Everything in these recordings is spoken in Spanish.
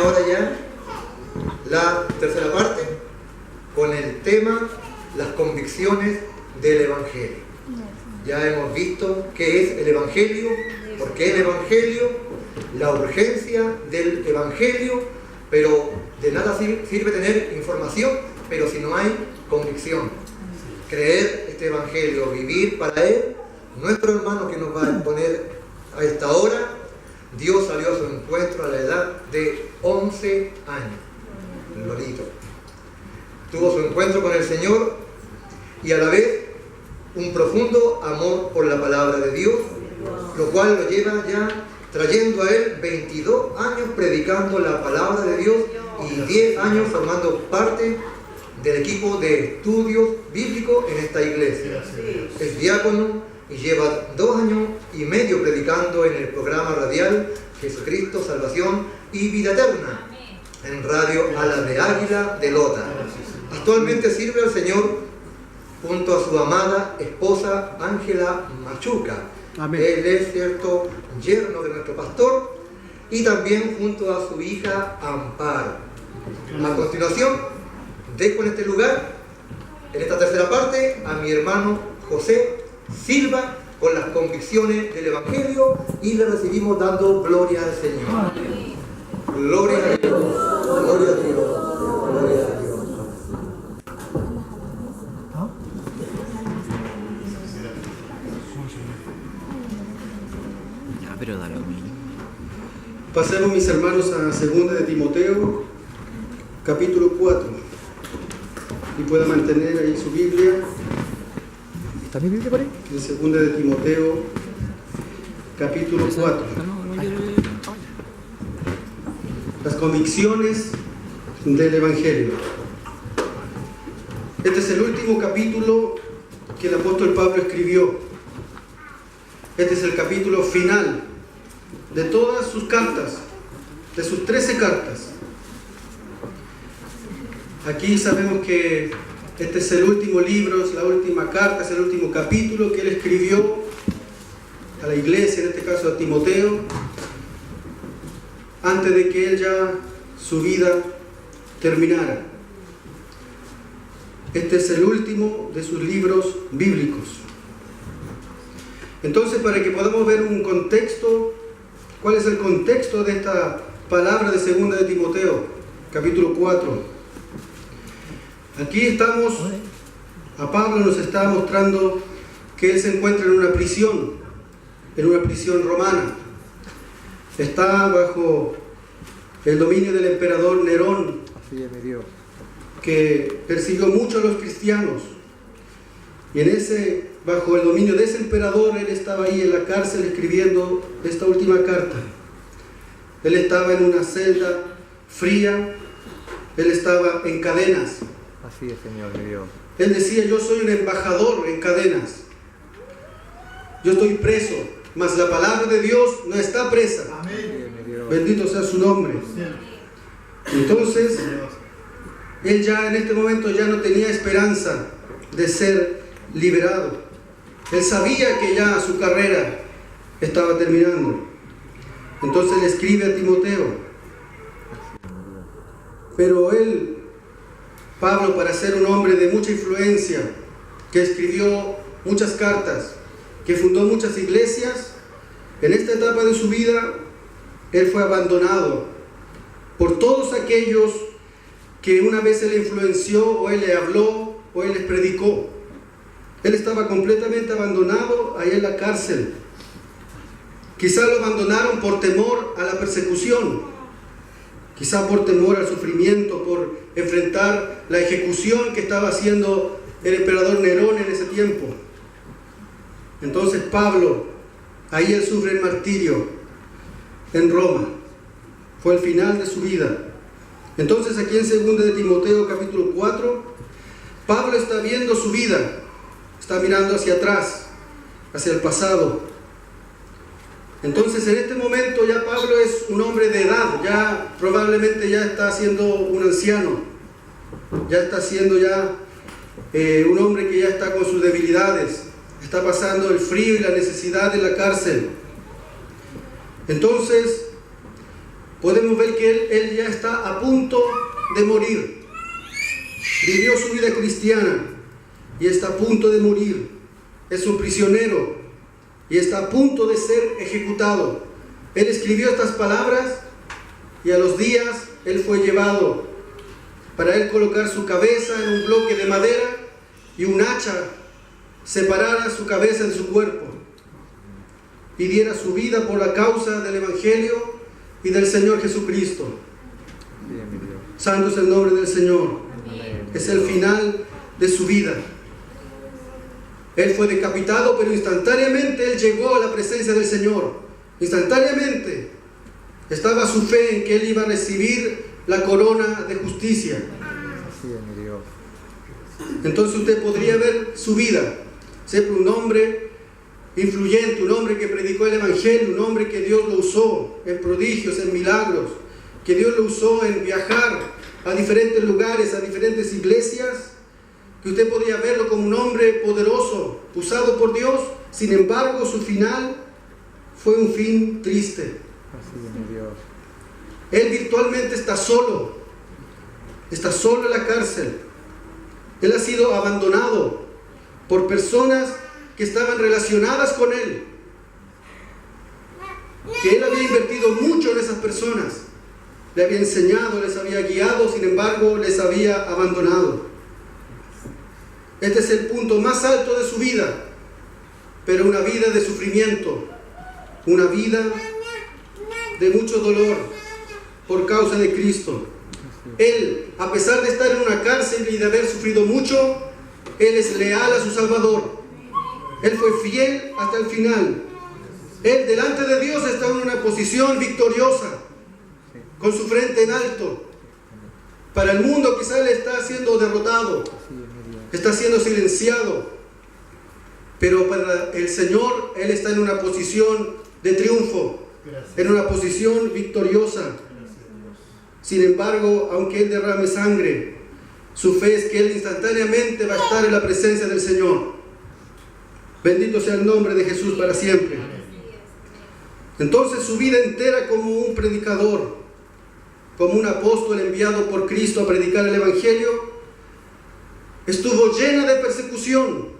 ahora ya la tercera parte con el tema las convicciones del Evangelio. Ya hemos visto qué es el Evangelio, por qué el Evangelio, la urgencia del Evangelio, pero de nada sirve tener información, pero si no hay convicción. Creer este Evangelio, vivir para él. Nuestro hermano que nos va a exponer a esta hora, Dios salió a su encuentro a la edad de 11 años. Lorito. Tuvo su encuentro con el Señor y a la vez un profundo amor por la palabra de Dios, lo cual lo lleva ya trayendo a él 22 años predicando la palabra de Dios y 10 años formando parte del equipo de estudios bíblicos en esta iglesia. Es diácono y lleva 2 años y medio predicando en el programa radial Jesucristo, Salvación y Vida Eterna en Radio Alas de Águila de Lota. Actualmente sirve al Señor junto a su amada esposa Ángela Machuca. Amén. Él es cierto yerno de nuestro pastor y también junto a su hija Amparo. A continuación, dejo en este lugar, en esta tercera parte, a mi hermano José Silva con las convicciones del Evangelio y le recibimos dando gloria al Señor. Gloria a Dios, gloria a Dios, gloria a Dios. Pero dale a mí. Pasemos, mis hermanos, a 2 de Timoteo, capítulo 4. Y pueda mantener ahí su Biblia. ¿Está mi Biblia por ahí? En 2 de Timoteo, capítulo 4. Las convicciones del Evangelio. Este es el último capítulo que el apóstol Pablo escribió. Este es el capítulo final de todas sus cartas, de sus 13 cartas. Aquí sabemos que este es el último libro, es la última carta, es el último capítulo que él escribió a la iglesia, en este caso a Timoteo, antes de que él ya su vida terminara. Este es el último de sus libros bíblicos. Entonces, para que podamos ver un contexto, ¿cuál es el contexto de esta palabra de 2 de Timoteo, capítulo 4? Aquí estamos, a Pablo nos está mostrando que él se encuentra en una prisión romana. Está bajo el dominio del emperador Nerón, que persiguió mucho a los cristianos. Y bajo el dominio de ese emperador, él estaba ahí en la cárcel escribiendo esta última carta. Él estaba en una celda fría, él estaba en cadenas. Así es, Señor de Dios. Él decía: yo soy un embajador en cadenas. Yo estoy preso, mas la palabra de Dios no está presa. Amén. Bendito sea su nombre. Entonces, él ya en este momento ya no tenía esperanza de ser liberado. Él sabía que ya su carrera estaba terminando. Entonces le escribe a Timoteo. Pero Pablo, para ser un hombre de mucha influencia, que escribió muchas cartas, que fundó muchas iglesias, en esta etapa de su vida, él fue abandonado por todos aquellos que una vez él le influenció, o él le habló, o él les predicó. Él estaba completamente abandonado ahí en la cárcel. Quizá lo abandonaron por temor a la persecución, quizá por temor al sufrimiento, por enfrentar la ejecución que estaba haciendo el emperador Nerón en ese tiempo. Entonces Pablo, ahí él sufre el martirio en Roma. Fue el final de su vida. Entonces aquí en 2 de Timoteo capítulo 4, Pablo está viendo su vida, está mirando hacia atrás, hacia el pasado. Entonces en este momento ya Pablo es un hombre de edad, ya probablemente ya está siendo un anciano, ya está siendo ya un hombre que ya está con sus debilidades, está pasando el frío y la necesidad de la cárcel. Entonces podemos ver que él ya está a punto de morir. Vivió su vida cristiana y está a punto de morir. Es un prisionero y está a punto de ser ejecutado. Él escribió estas palabras y a los días él fue llevado para él colocar su cabeza en un bloque de madera y un hacha separara su cabeza de su cuerpo y diera su vida por la causa del Evangelio y del Señor Jesucristo. Santo es el nombre del Señor. Es el final de su vida. Él fue decapitado, pero instantáneamente él llegó a la presencia del Señor. Instantáneamente estaba su fe en que él iba a recibir la corona de justicia. Entonces usted podría ver su vida. Siempre un hombre influyente, un hombre que predicó el Evangelio, un hombre que Dios lo usó en prodigios, en milagros, que Dios lo usó en viajar a diferentes lugares, a diferentes iglesias, que usted podría verlo como un hombre poderoso, usado por Dios. Sin embargo, su final fue un fin triste. Él virtualmente está solo en la cárcel. Él ha sido abandonado por personas que estaban relacionadas con él, que él había invertido mucho en esas personas, le había enseñado, les había guiado, sin embargo les había abandonado. Este es el punto más alto de su vida, pero una vida de sufrimiento, una vida de mucho dolor por causa de Cristo. Él, a pesar de estar en una cárcel y de haber sufrido mucho, él es leal a su Salvador. Él fue fiel hasta el final. Él delante de Dios está en una posición victoriosa, con su frente en alto. Para el mundo quizá él está siendo derrotado, está siendo silenciado, pero para el Señor él está en una posición de triunfo, en una posición victoriosa. Sin embargo, aunque él derrame sangre, su fe es que él instantáneamente va a estar en la presencia del Señor. Bendito sea el nombre de Jesús para siempre. Entonces su vida entera como un predicador, como un apóstol enviado por Cristo a predicar el Evangelio, estuvo llena de persecución,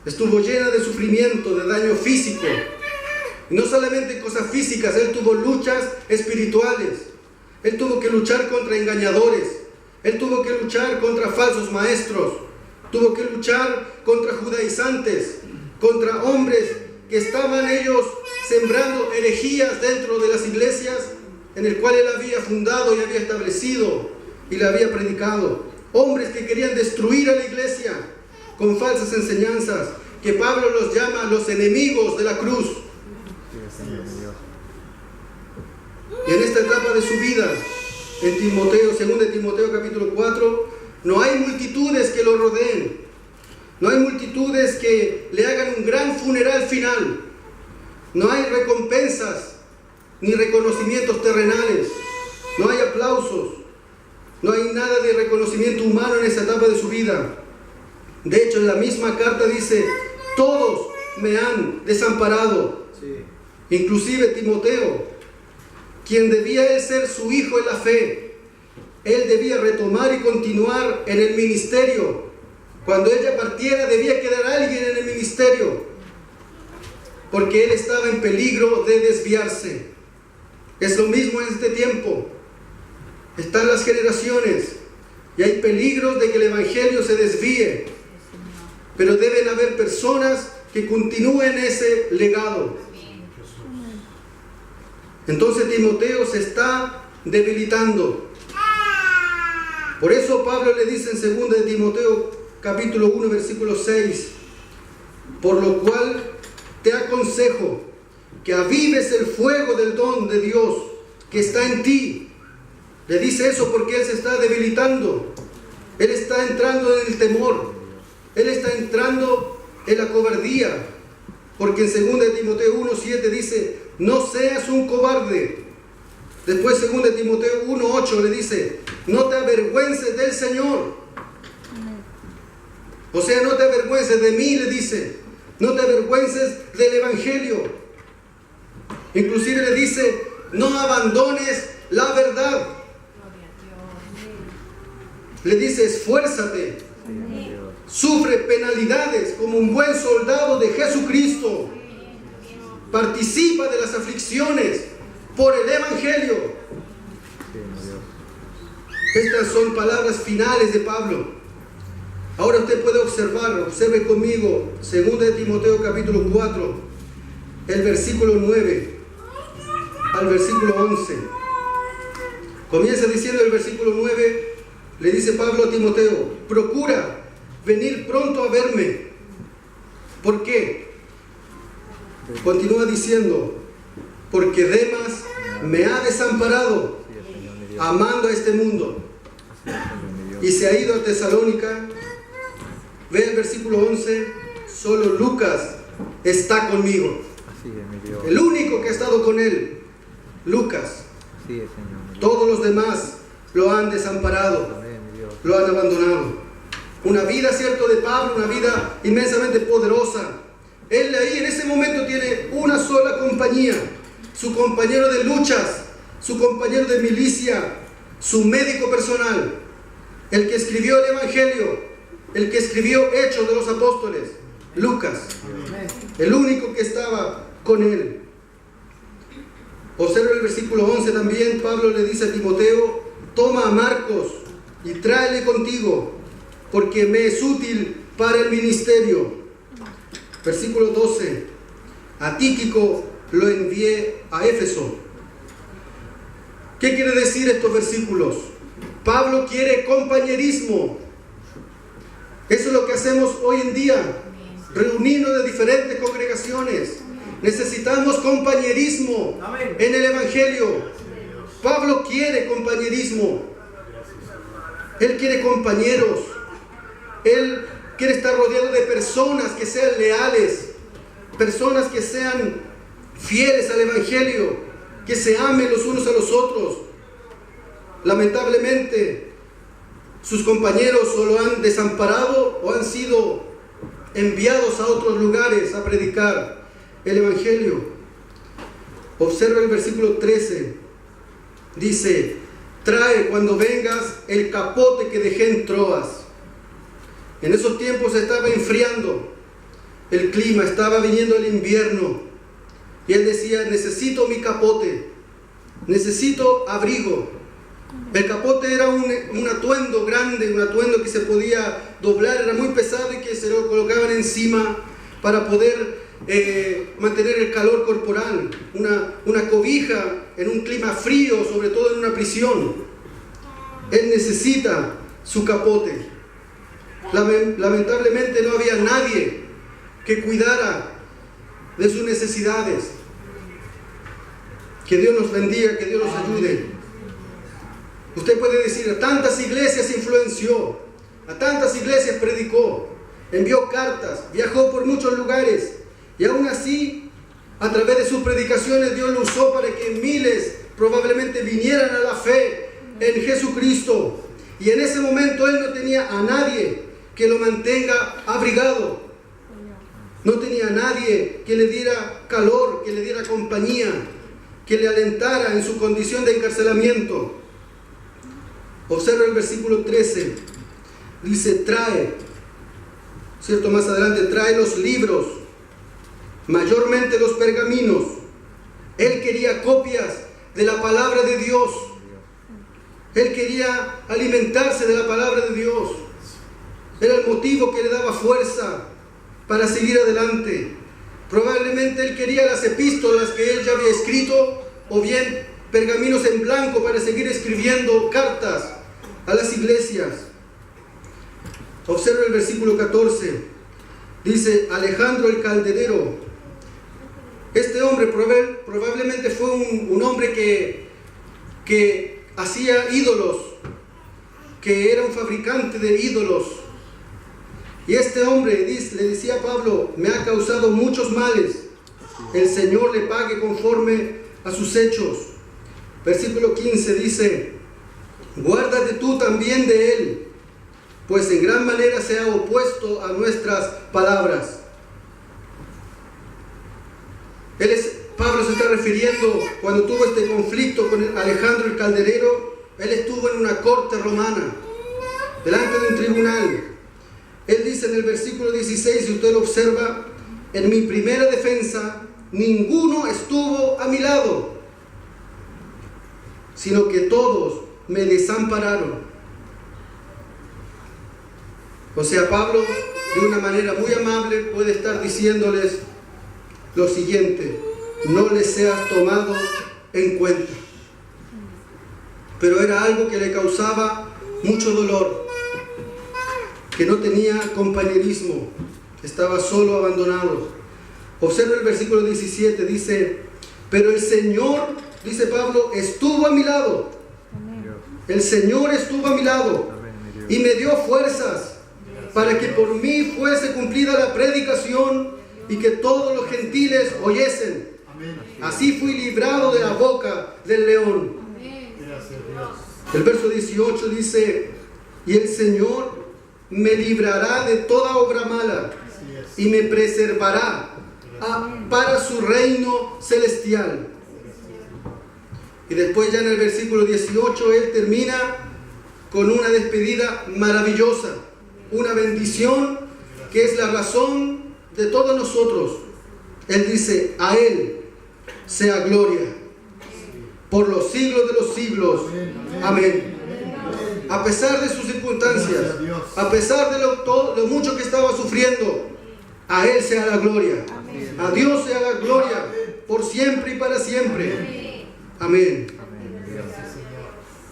estuvo llena de sufrimiento, de daño físico. Y no solamente cosas físicas, él tuvo luchas espirituales. Él tuvo que luchar contra engañadores, él tuvo que luchar contra falsos maestros, tuvo que luchar contra judaizantes, contra hombres que estaban ellos sembrando herejías dentro de las iglesias en el cual él había fundado y había establecido y le había predicado. Hombres que querían destruir a la iglesia con falsas enseñanzas, que Pablo los llama los enemigos de la cruz. Y en esta etapa de su vida, en Timoteo, 2 Timoteo capítulo 4, no hay multitudes que lo rodeen, no hay multitudes que le hagan un gran funeral final, no hay recompensas ni reconocimientos terrenales, no hay aplausos, no hay nada de reconocimiento humano en esa etapa de su vida. De hecho, en la misma carta dice: todos me han desamparado. Sí. Inclusive Timoteo, quien debía él ser su hijo en la fe, él debía retomar y continuar en el ministerio. Cuando ella partiera, debía quedar alguien en el ministerio, porque él estaba en peligro de desviarse. Es lo mismo en este tiempo. Están las generaciones y hay peligros de que el Evangelio se desvíe, pero deben haber personas que continúen ese legado. Entonces Timoteo se está debilitando. Por eso Pablo le dice en 2 Timoteo capítulo 1 versículo 6: por lo cual te aconsejo que avives el fuego del don de Dios que está en ti. Le dice eso porque él se está debilitando. Él está entrando en el temor. Él está entrando en la cobardía. Porque en 2 Timoteo 1:7 dice: no seas un cobarde. Después 2 Timoteo 1:8 le dice: no te avergüences del Señor. O sea, no te avergüences de mí, le dice. No te avergüences del Evangelio. Inclusive le dice: no abandones la verdad. Le dice, esfuérzate, Sí, mi Dios. sufre penalidades como un buen soldado de Jesucristo. Participa de las aflicciones por el Evangelio. Sí, mi Dios. Estas son palabras finales de Pablo. Ahora usted puede observe conmigo, 2 de Timoteo capítulo 4, el versículo 9 al versículo 11. Comienza diciendo el versículo 9, le dice Pablo a Timoteo, procura venir pronto a verme. ¿Por qué? Continúa diciendo, porque Demas me ha desamparado, Sí, Señor, mi Dios. amando a este mundo, Sí, Señor, mi Dios. y se ha ido a Tesalónica. Ve el versículo 11, solo Lucas está conmigo. Así es, mi Dios. El único que ha estado con él, Lucas. Así es, Señor, mi Dios. Todos los demás lo han desamparado, Amén, mi Dios. lo han abandonado. Una vida, cierto, de Pablo, una vida inmensamente poderosa. Él ahí en ese momento tiene una sola compañía, su compañero de luchas, su compañero de milicia, su médico personal, el que escribió el Evangelio, el que escribió Hechos de los Apóstoles, Lucas, el único que estaba con él. Observa el versículo 11 también. Pablo le dice a Timoteo, toma a Marcos y tráele contigo, porque me es útil para el ministerio. Versículo 12, a Tíquico lo envié a Éfeso. ¿Qué quiere decir estos versículos? Pablo quiere compañerismo. Eso es lo que hacemos hoy en día, reunirnos de diferentes congregaciones. Necesitamos compañerismo en el Evangelio. Pablo quiere compañerismo. Él quiere compañeros. Él quiere estar rodeado de personas que sean leales, personas que sean fieles al Evangelio, que se amen los unos a los otros. Lamentablemente, sus compañeros o lo han desamparado o han sido enviados a otros lugares a predicar el Evangelio. Observa el versículo 13. Dice, trae cuando vengas el capote que dejé en Troas. En esos tiempos se estaba enfriando el clima, estaba viniendo el invierno. Y él decía, necesito mi capote, necesito abrigo. El capote era un atuendo grande, un atuendo que se podía doblar, era muy pesado y que se lo colocaban encima para poder mantener el calor corporal. Una cobija en un clima frío, sobre todo en una prisión. Él necesita su capote. Lamentablemente no había nadie que cuidara de sus necesidades. Que Dios nos bendiga, que Dios nos ayude. Usted puede decir, a tantas iglesias influenció, a tantas iglesias predicó, envió cartas, viajó por muchos lugares, y aún así, a través de sus predicaciones, Dios lo usó para que miles probablemente vinieran a la fe en Jesucristo. Y en ese momento él no tenía a nadie que lo mantenga abrigado. No tenía a nadie que le diera calor, que le diera compañía, que le alentara en su condición de encarcelamiento. Observa el versículo 13. Dice, trae, ¿cierto? Más adelante, trae los libros, mayormente los pergaminos. Él quería copias de la palabra de Dios. Él quería alimentarse de la palabra de Dios. Era el motivo que le daba fuerza para seguir adelante. Probablemente él quería las epístolas que él ya había escrito, o bien pergaminos en blanco para seguir escribiendo cartas a las iglesias. Observa el versículo 14. Dice, Alejandro el calderero. Este hombre probablemente fue un hombre que hacía ídolos, que era un fabricante de ídolos. Y este hombre le decía a Pablo, me ha causado muchos males, el Señor le pague conforme a sus hechos. Versículo 15 dice, guárdate tú también de él, pues en gran manera se ha opuesto a nuestras palabras. Él es Pablo se está refiriendo cuando tuvo este conflicto con Alejandro el Calderero. Él estuvo en una corte romana, delante de un tribunal. Él dice en el versículo 16, si usted lo observa, en mi primera defensa, ninguno estuvo a mi lado, sino que todos me desampararon. O sea, Pablo, de una manera muy amable, puede estar diciéndoles lo siguiente: no les seas tomado en cuenta. Pero era algo que le causaba mucho dolor, que no tenía compañerismo, estaba solo, abandonado. Observa el versículo 17, dice, pero el Señor, dice Pablo, estuvo a mi lado. El Señor estuvo a mi lado y me dio fuerzas para que por mí fuese cumplida la predicación y que todos los gentiles oyesen. Así fui librado de la boca del león. El verso 18 dice, y el Señor me librará de toda obra mala y me preservará para su reino celestial. Y después ya en el versículo 18 él termina con una despedida maravillosa, una bendición que es la razón de todos nosotros. Él dice, a Él sea gloria por los siglos de los siglos. Amén. A pesar de sus circunstancias, a pesar de lo mucho que estaba sufriendo, a Él sea la gloria. A Dios sea la gloria por siempre y para siempre. Amén.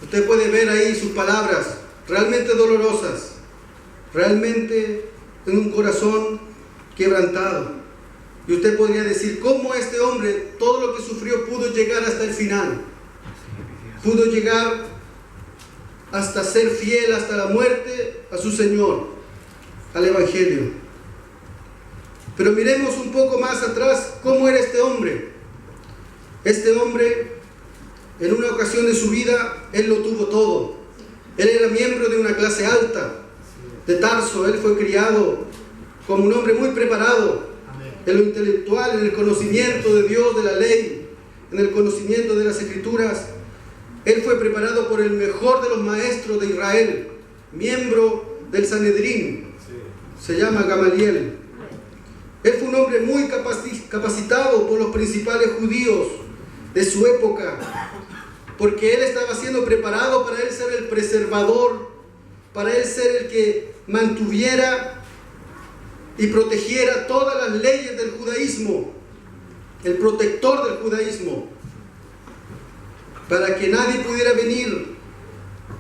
Usted puede ver ahí sus palabras realmente dolorosas, realmente en un corazón quebrantado. Y usted podría decir, ¿cómo este hombre, todo lo que sufrió, pudo llegar hasta el final? Pudo llegar hasta ser fiel, hasta la muerte, a su Señor, al Evangelio. Pero miremos un poco más atrás, ¿cómo era este hombre? Este hombre, en una ocasión de su vida, él lo tuvo todo. Él era miembro de una clase alta de Tarso. Él fue criado como un hombre muy preparado en lo intelectual, en el conocimiento de Dios, de la ley, en el conocimiento de las Escrituras. Él fue preparado por el mejor de los maestros de Israel, miembro del Sanedrín. Se llama Gamaliel. Él fue un hombre muy capacitado por los principales judíos de su época, porque él estaba siendo preparado para él ser el preservador, para él ser el que mantuviera y protegiera todas las leyes del judaísmo, el protector del judaísmo, para que nadie pudiera venir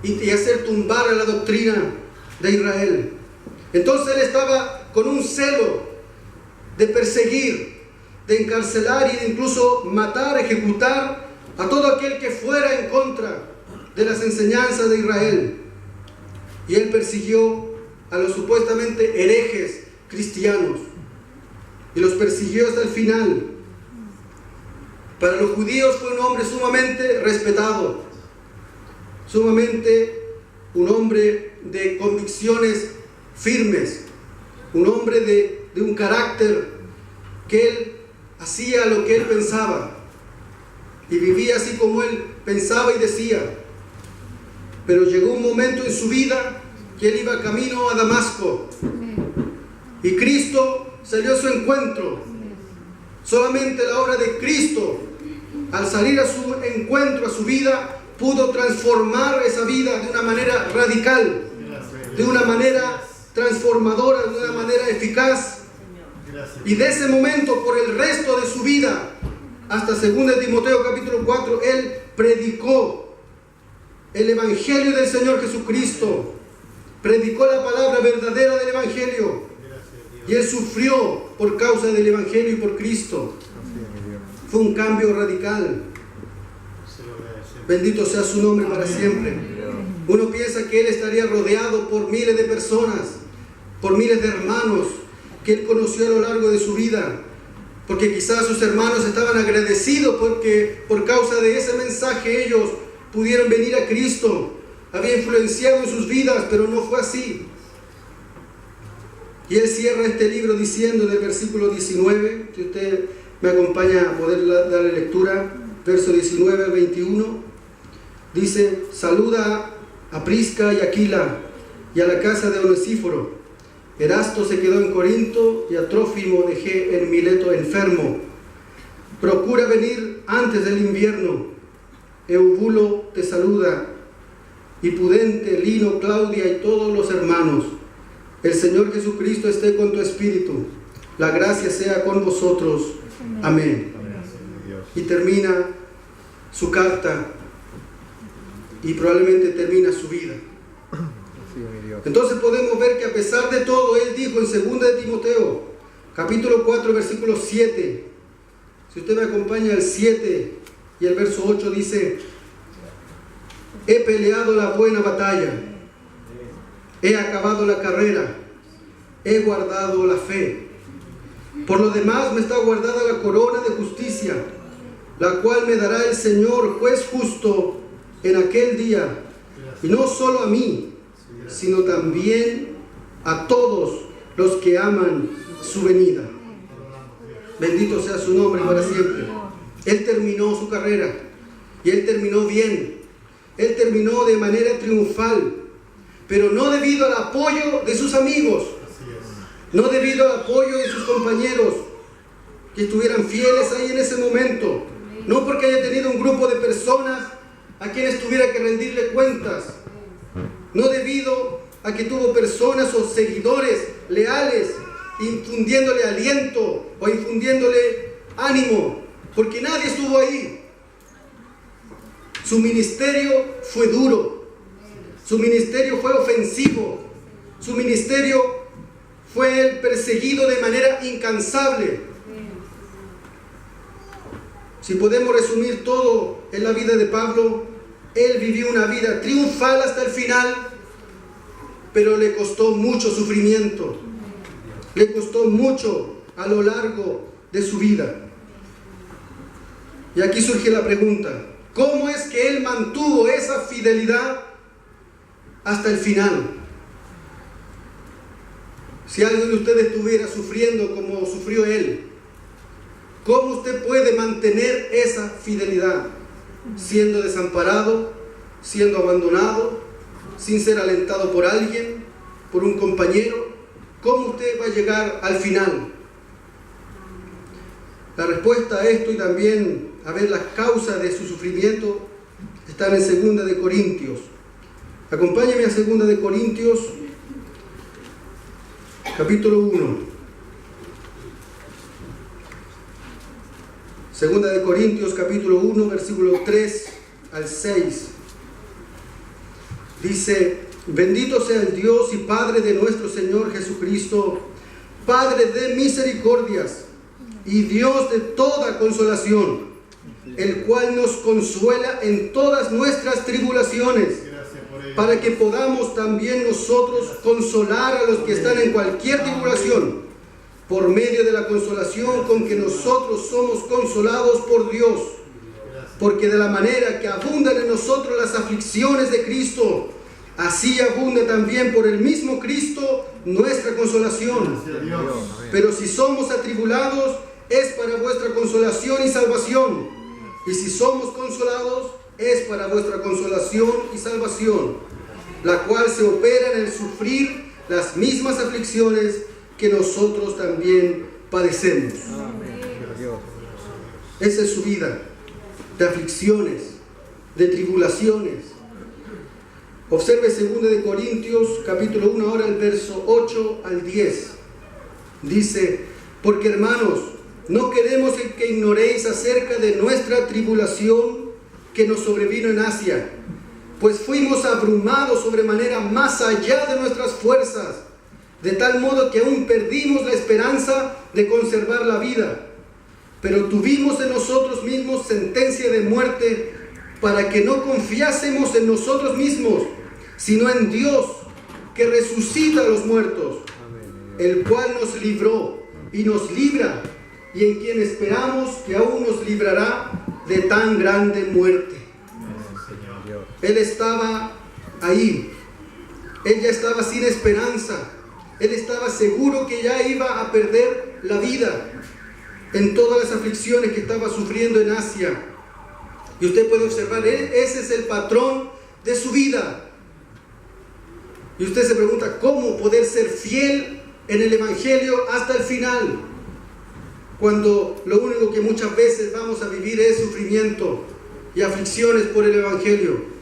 y hacer tumbar a la doctrina de Israel. Entonces él estaba con un celo de perseguir, de encarcelar y de incluso matar, ejecutar a todo aquel que fuera en contra de las enseñanzas de Israel. Y él persiguió a los supuestamente herejes cristianos y los persiguió hasta el final. Para los judíos fue un hombre sumamente respetado, sumamente un hombre de convicciones firmes, un hombre de un carácter que él hacía lo que él pensaba y vivía así como él pensaba y decía. Pero llegó un momento en su vida que él iba camino a Damasco y Cristo salió a su encuentro. Solamente la obra de Cristo, al salir a su encuentro, a su vida, pudo transformar esa vida de una manera radical, de una manera transformadora, de una manera eficaz. Y de ese momento, por el resto de su vida, hasta 2 Timoteo capítulo 4, él predicó el Evangelio del Señor Jesucristo, predicó la palabra verdadera del Evangelio, y él sufrió por causa del Evangelio y por Cristo. Fue un cambio radical. Bendito sea su nombre para siempre. Uno piensa que él estaría rodeado por miles de personas, por miles de hermanos que él conoció a lo largo de su vida, porque quizás sus hermanos estaban agradecidos porque por causa de ese mensaje ellos pudieron venir a Cristo, había influenciado en sus vidas, pero no fue así. Y él cierra este libro diciendo en el versículo 19, si usted me acompaña a poder darle lectura, verso 19 al 21, dice: saluda a Prisca y Aquila y a la casa de Onesíforo. Erasto se quedó en Corinto y a Trófimo dejé en Mileto enfermo. Procura venir antes del invierno. Eubulo te saluda, y Pudente, Lino, Claudia y todos los hermanos. El Señor Jesucristo esté con tu espíritu. La gracia sea con vosotros. Amén. Y termina su carta y probablemente termina su vida. Entonces podemos ver que a pesar de todo, él dijo en 2 de Timoteo, capítulo 4, versículo 7. Si usted me acompaña al 7 y el verso 8 dice: he peleado la buena batalla, he acabado la carrera, he guardado la fe. Por lo demás me está guardada la corona de justicia, la cual me dará el Señor, juez justo, en aquel día, y no solo a mí, sino también a todos los que aman su venida. Bendito sea su nombre para siempre. Él terminó su carrera, y él terminó bien. Él terminó de manera triunfal, pero no debido al apoyo de sus amigos, no debido al apoyo de sus compañeros que estuvieran fieles ahí en ese momento, no porque haya tenido un grupo de personas a quienes tuviera que rendirle cuentas, no debido a que tuvo personas o seguidores leales infundiéndole aliento o infundiéndole ánimo, porque nadie estuvo ahí. Su ministerio fue duro, su ministerio fue ofensivo, su ministerio fue perseguido de manera incansable. Si podemos resumir todo en la vida de Pablo, él vivió una vida triunfal hasta el final, pero le costó mucho sufrimiento, le costó mucho a lo largo de su vida. Y aquí surge la pregunta: ¿cómo es que él mantuvo esa fidelidad hasta el final? Si alguien de ustedes estuviera sufriendo como sufrió él, ¿cómo usted puede mantener esa fidelidad? Siendo desamparado, siendo abandonado, sin ser alentado por alguien, por un compañero. ¿Cómo usted va a llegar al final? La respuesta a esto y también a ver las causas de su sufrimiento están en 2 de Corintios. Acompáñenme a 2 de Corintios, capítulo 1. 2 de Corintios, capítulo 1, versículo 3 al 6. Dice: bendito sea el Dios y Padre de nuestro Señor Jesucristo, Padre de misericordias y Dios de toda consolación, el cual nos consuela en todas nuestras tribulaciones, para que podamos también nosotros consolar a los que están en cualquier tribulación, por medio de la consolación con que nosotros somos consolados por Dios. Porque de la manera que abundan en nosotros las aflicciones de Cristo, así abunda también por el mismo Cristo nuestra consolación. Pero si somos atribulados, es para vuestra consolación y salvación. Y si somos consolados, es para vuestra consolación y salvación, la cual se opera en el sufrir las mismas aflicciones que nosotros también padecemos. Esa es su vida, de aflicciones, de tribulaciones. Observe 2 de Corintios, capítulo 1, ahora el verso 8 al 10. Dice: porque hermanos, no queremos que ignoréis acerca de nuestra tribulación que nos sobrevino en Asia, pues fuimos abrumados sobremanera más allá de nuestras fuerzas, de tal modo que aún perdimos la esperanza de conservar la vida. Pero tuvimos en nosotros mismos sentencia de muerte, para que no confiásemos en nosotros mismos, sino en Dios, que resucita a los muertos, el cual nos libró y nos libra, y en quien esperamos que aún nos librará de tan grande muerte. Él estaba ahí, él ya estaba sin esperanza, él estaba seguro que ya iba a perder la vida, en todas las aflicciones que estaba sufriendo en Asia. Y usted puede observar, ese es el patrón de su vida. Y usted se pregunta, ¿cómo poder ser fiel en el Evangelio hasta el final? Cuando lo único que muchas veces vamos a vivir es sufrimiento y aflicciones por el Evangelio.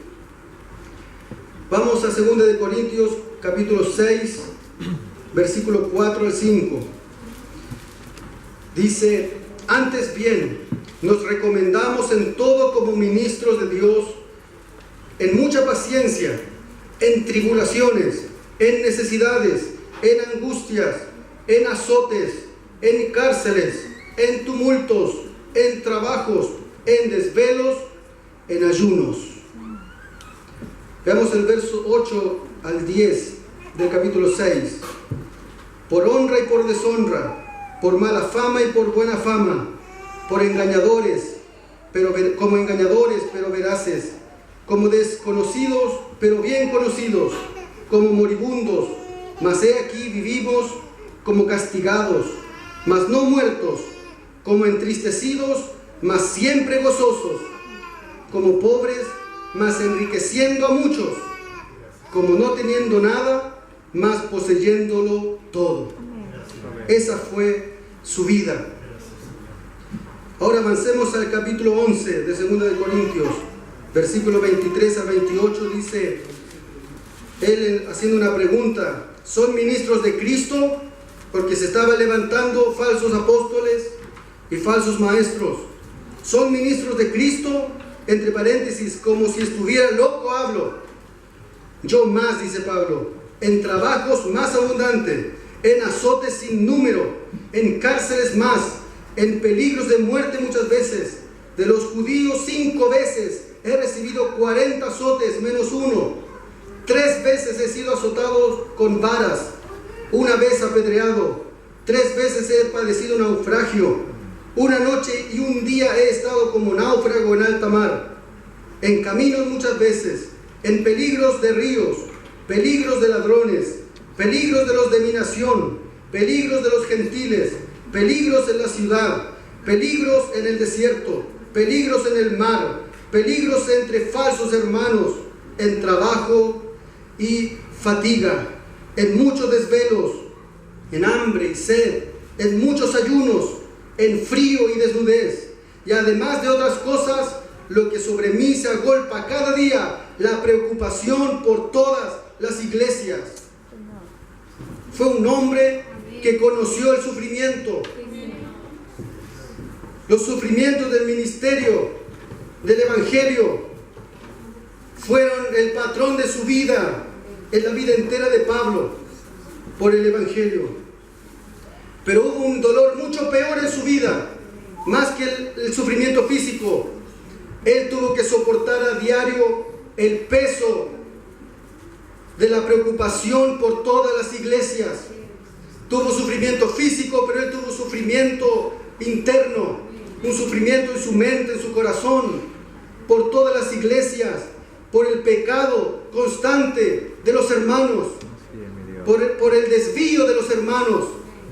Vamos a 2 de Corintios capítulo 6, versículo 4 al 5. Dice: antes bien, nos recomendamos en todo como ministros de Dios, en mucha paciencia, en tribulaciones, en necesidades, en angustias, en azotes, en cárceles, en tumultos, en trabajos, en desvelos, en ayunos. Veamos el verso 8 al 10 del capítulo 6. Por honra y por deshonra, por mala fama y por buena fama, por engañadores, como engañadores pero veraces, como desconocidos pero bien conocidos, como moribundos, mas he aquí vivimos, como castigados, mas no muertos, como entristecidos, mas siempre gozosos, como pobres, mas enriqueciendo a muchos, como no teniendo nada, mas poseyéndolo todo. Esa fue su vida. Ahora avancemos al capítulo 11 de 2 de Corintios, versículo 23 a 28, dice, él haciendo una pregunta: ¿son ministros de Cristo? Porque se estaban levantando falsos apóstoles y falsos maestros. ¿Son ministros de Cristo? Entre paréntesis, como si estuviera loco hablo. Yo más, dice Pablo, en trabajos más abundantes, en azotes sin número, en cárceles más, en peligros de muerte muchas veces. De los judíos 5 veces he recibido 40 azotes menos uno. 3 veces he sido azotado con varas, 1 vez apedreado, 3 veces he padecido naufragio, 1 noche y 1 día he estado como náufrago en alta mar, en caminos muchas veces, en peligros de ríos, peligros de ladrones, peligros de los de mi nación, peligros de los gentiles, peligros en la ciudad, peligros en el desierto, peligros en el mar, peligros entre falsos hermanos, en trabajo y fatiga, en muchos desvelos, en hambre y sed, en muchos ayunos, en frío y desnudez, y además de otras cosas, lo que sobre mí se agolpa cada día, la preocupación por todas las iglesias. Fue un hombre que conoció el sufrimiento, los sufrimientos del ministerio, del Evangelio, fueron el patrón de su vida, en la vida entera de Pablo, por el Evangelio. Pero hubo un dolor mucho peor en su vida, más que el sufrimiento físico. Él tuvo que soportar a diario el peso de la preocupación por todas las iglesias. Tuvo sufrimiento físico, pero él tuvo sufrimiento interno, un sufrimiento en su mente, en su corazón, por todas las iglesias, por el pecado constante de los hermanos, por el desvío de los hermanos,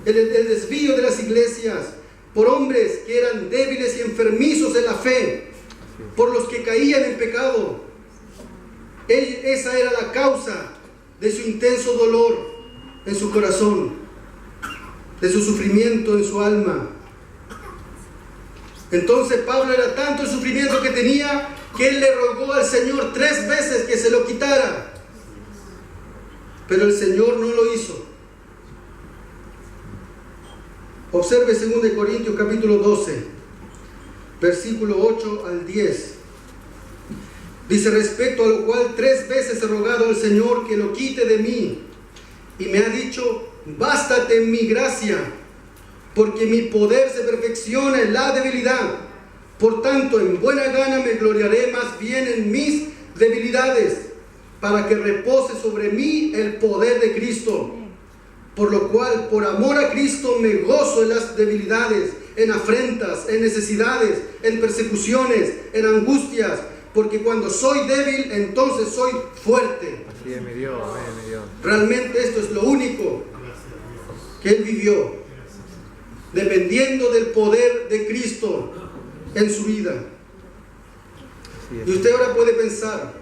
el desvío de las iglesias, por hombres que eran débiles y enfermizos en la fe, por los que caían en pecado. Esa era la causa de su intenso dolor en su corazón, de su sufrimiento en su alma. Entonces Pablo, era tanto el sufrimiento que tenía, que él le rogó al Señor 3 veces que se lo quitara, pero el Señor no lo hizo. Observe 2 de Corintios capítulo 12, versículo 8 al 10. Dice: respecto a lo cual 3 veces he rogado al Señor que lo quite de mí, y me ha dicho: bástate mi gracia, porque mi poder se perfecciona en la debilidad. Por tanto, en buena gana me gloriaré más bien en mis debilidades, para que repose sobre mí el poder de Cristo. Por lo cual, por amor a Cristo, me gozo en las debilidades, en afrentas, en necesidades, en persecuciones, en angustias, porque cuando soy débil, entonces soy fuerte. Así es, mi Dios, amén, mi Dios. Realmente esto es lo único que él vivió. dependiendo del poder de Cristo en su vida. Así es, Y usted ahora puede pensar,